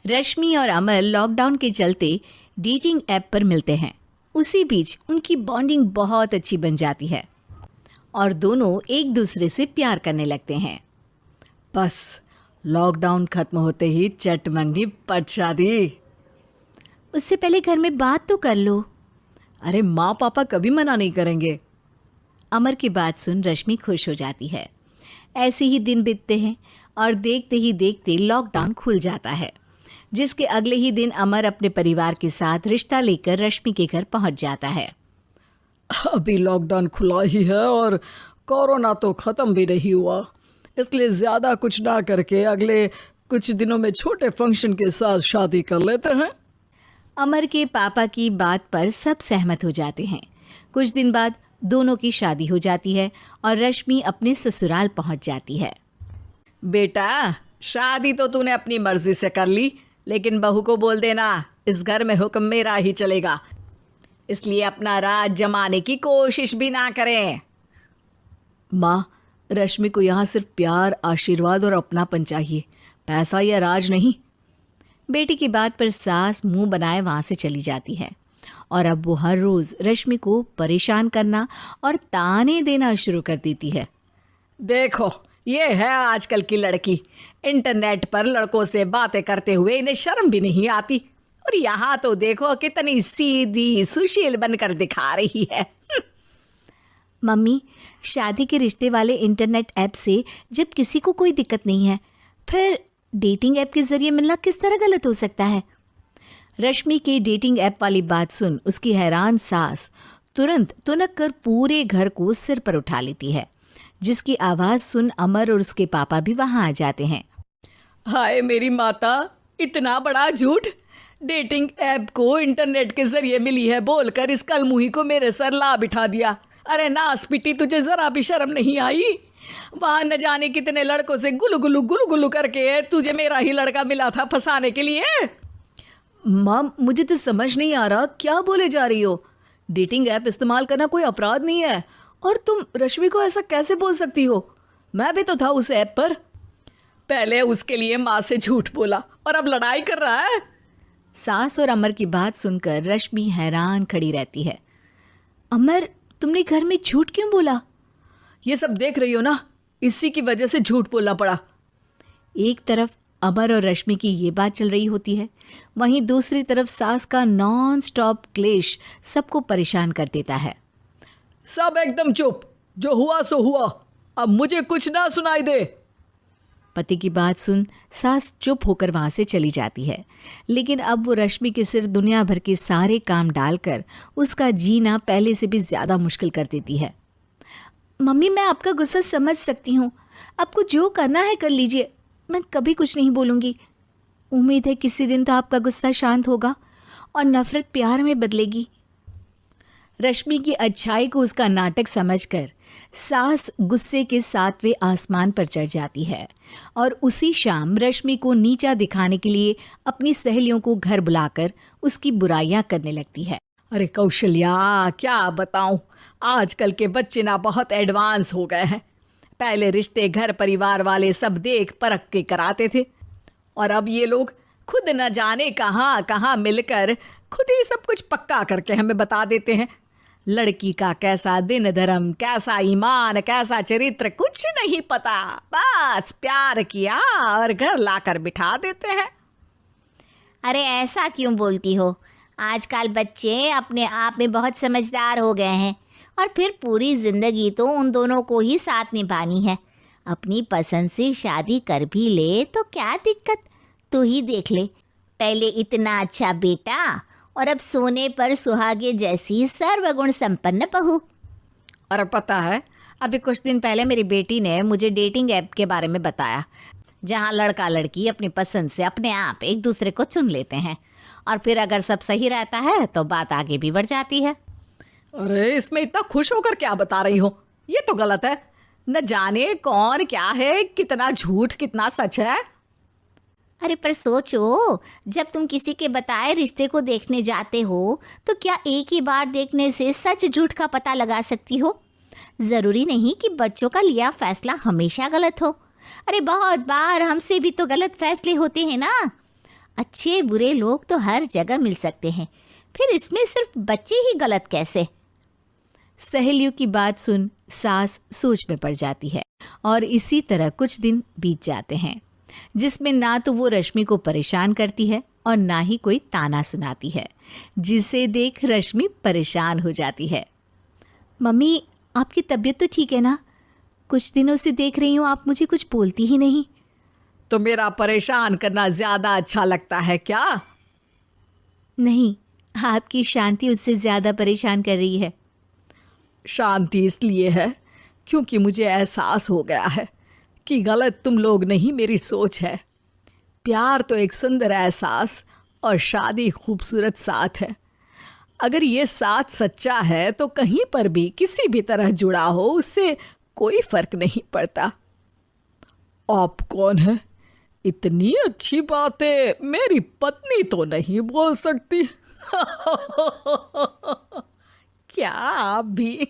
रश्मि और अमर लॉकडाउन के चलते डेटिंग ऐप पर मिलते हैं। उसी बीच उनकी बॉन्डिंग बहुत अच्छी बन जाती है और दोनों एक दूसरे से प्यार करने लगते हैं। बस लॉकडाउन खत्म होते ही चट मंगी पट शादी। उससे पहले घर में बात तो कर लो। अरे माँ पापा कभी मना नहीं करेंगे। अमर की बात सुन रश्मि खुश हो जाती है। ऐसे ही दिन बीतते हैं और देखते ही देखते लॉकडाउन खुल जाता है, जिसके अगले ही दिन अमर अपने परिवार के साथ रिश्ता लेकर रश्मि के घर पहुंच जाता है। अभी लॉकडाउन खुला ही है और कोरोना तो ख़त्म भी नहीं हुआ, इसलिए ज़्यादा कुछ ना करके अगले कुछ दिनों में छोटे फंक्शन के साथ शादी कर लेते हैं। अमर के पापा की बात पर सब सहमत हो जाते हैं। कुछ दिन बाद दोनों की शादी हो जाती है और रश्मि अपने ससुराल पहुंच जाती है। बेटा, शादी तो तूने अपनी मर्जी से कर ली, लेकिन बहू को बोल देना इस घर में हुक्म मेरा ही चलेगा, इसलिए अपना राज जमाने की कोशिश भी ना करें। माँ, रश्मि को यहाँ सिर्फ प्यार, आशीर्वाद और अपनापन चाहिए, पैसा या राज नहीं। बेटी की बात पर सास मुंह बनाए वहां से चली जाती है और अब वो हर रोज रश्मि को परेशान करना और ताने देना शुरू कर देती है। देखो, ये है आजकल की लड़की, इंटरनेट पर लड़कों से बातें करते हुए इन्हें शर्म भी नहीं आती, और यहाँ तो देखो कितनी सीधी सुशील बनकर दिखा रही है। मम्मी, शादी के रिश्ते वाले इंटरनेट ऐप से जब किसी को कोई दिक्कत नहीं है, फिर डेटिंग ऐप के जरिए मिलना किस तरह गलत हो सकता है? रश्मि के डेटिंग ऐप वाली बात सुन उसकी हैरान सास तुरंत तुनक कर पूरे घर को सिर पर उठा लेती है, जिसकी आवाज़ सुन अमर और उसके पापा भी वहाँ आ जाते हैं। हाय मेरी माता, इतना बड़ा झूठ! डेटिंग ऐप को इंटरनेट के जरिए मिली है बोलकर इस कलमुही को मेरे सर ला बिठा दिया। अरे नास पिटी, तुझे जरा भी शर्म नहीं आई? वहाँ न जाने कितने लड़कों से गुलू गुलू करके तुझे मेरा ही लड़का मिला था फंसाने के लिए। माँ, मुझे तो समझ नहीं आ रहा क्या बोले जा रही हो। डेटिंग ऐप इस्तेमाल करना कोई अपराध नहीं है, और तुम रश्मि को ऐसा कैसे बोल सकती हो? मैं भी तो था उस ऐप पर। पहले उसके लिए माँ से झूठ बोला और अब लड़ाई कर रहा है। सास और अमर की बात सुनकर रश्मि हैरान खड़ी रहती है। अमर, तुमने घर में झूठ क्यों बोला? ये सब देख रही हो ना, इसी की वजह से झूठ बोलना पड़ा। एक तरफ अमर और रश्मि की ये बात चल रही होती है, वहीं दूसरी तरफ सास का नॉन स्टॉप क्लेश सबको परेशान कर देता है। सब एकदम चुप, जो हुआ सो हुआ, अब मुझे कुछ ना सुनाई दे। पति की बात सुन सास चुप होकर वहां से चली जाती है, लेकिन अब वो रश्मि के सिर दुनिया भर के सारे काम डालकर उसका जीना पहले से भी ज़्यादा मुश्किल कर देती है। मम्मी, मैं आपका गुस्सा समझ सकती हूँ, आपको जो करना है कर लीजिए, मैं कभी कुछ नहीं बोलूँगी। उम्मीद है किसी दिन तो आपका गुस्सा शांत होगा और नफरत प्यार में बदलेगी। रश्मि की अच्छाई को उसका नाटक समझकर सास गुस्से के 7वें आसमान पर चढ़ जाती है और उसी शाम रश्मि को नीचा दिखाने के लिए अपनी सहेलियों को घर बुलाकर उसकी बुराइयां करने लगती है। अरे कौशल्या, क्या बताऊं, आजकल के बच्चे ना बहुत एडवांस हो गए हैं। पहले रिश्ते घर परिवार वाले सब देख परख के कराते थे, और अब ये लोग खुद न जाने कहाँ कहाँ मिलकर खुद ही सब कुछ पक्का करके हमें बता देते हैं। लड़की का कैसा दिन धर्म, कैसा ईमान, कैसा चरित्र कुछ नहीं पता, बस प्यार किया और घर लाकर बिठा देते हैं। अरे ऐसा क्यों बोलती हो? आजकल बच्चे अपने आप में बहुत समझदार हो गए हैं, और फिर पूरी ज़िंदगी तो उन दोनों को ही साथ निभानी है। अपनी पसंद से शादी कर भी ले तो क्या दिक्कत? तू ही देख ले, पहले इतना अच्छा बेटा और अब सोने पर सुहागे जैसी सर्वगुण संपन्न बहू। और पता है, अभी कुछ दिन पहले मेरी बेटी ने मुझे डेटिंग ऐप के बारे में बताया, जहाँ लड़का लड़की अपनी पसंद से अपने आप एक दूसरे को चुन लेते हैं, और फिर अगर सब सही रहता है तो बात आगे भी बढ़ जाती है। अरे इसमें इतना खुश होकर क्या बता रही हो? ये तो गलत है। न जाने कौन क्या है, कितना झूठ कितना सच है। अरे पर सोचो, जब तुम किसी के बताए रिश्ते को देखने जाते हो तो क्या एक ही बार देखने से सच झूठ का पता लगा सकती हो? ज़रूरी नहीं कि बच्चों का लिया फैसला हमेशा गलत हो। अरे बहुत बार हमसे भी तो गलत फैसले होते हैं ना। अच्छे बुरे लोग तो हर जगह मिल सकते हैं, फिर इसमें सिर्फ बच्चे ही गलत कैसे? सहेलियों की बात सुन सास सोच में पड़ जाती है और इसी तरह कुछ दिन बीत जाते हैं जिसमें ना तो वो रश्मि को परेशान करती है और ना ही कोई ताना सुनाती है, जिसे देख रश्मि परेशान हो जाती है। मम्मी, आपकी तबीयत तो ठीक है ना? कुछ दिनों से देख रही हूँ आप मुझे कुछ बोलती ही नहीं। तो मेरा परेशान करना ज्यादा अच्छा लगता है क्या? नहीं, आपकी शांति उससे ज़्यादा परेशान कर रही है। शांति इसलिए है क्योंकि मुझे एहसास हो गया है कि गलत तुम लोग नहीं, मेरी सोच है। प्यार तो एक सुंदर एहसास और शादी खूबसूरत साथ है। अगर ये साथ सच्चा है तो कहीं पर भी किसी भी तरह जुड़ा हो उससे कोई फर्क नहीं पड़ता। आप कौन है? इतनी अच्छी बातें मेरी पत्नी तो नहीं बोल सकती। क्या आप भी?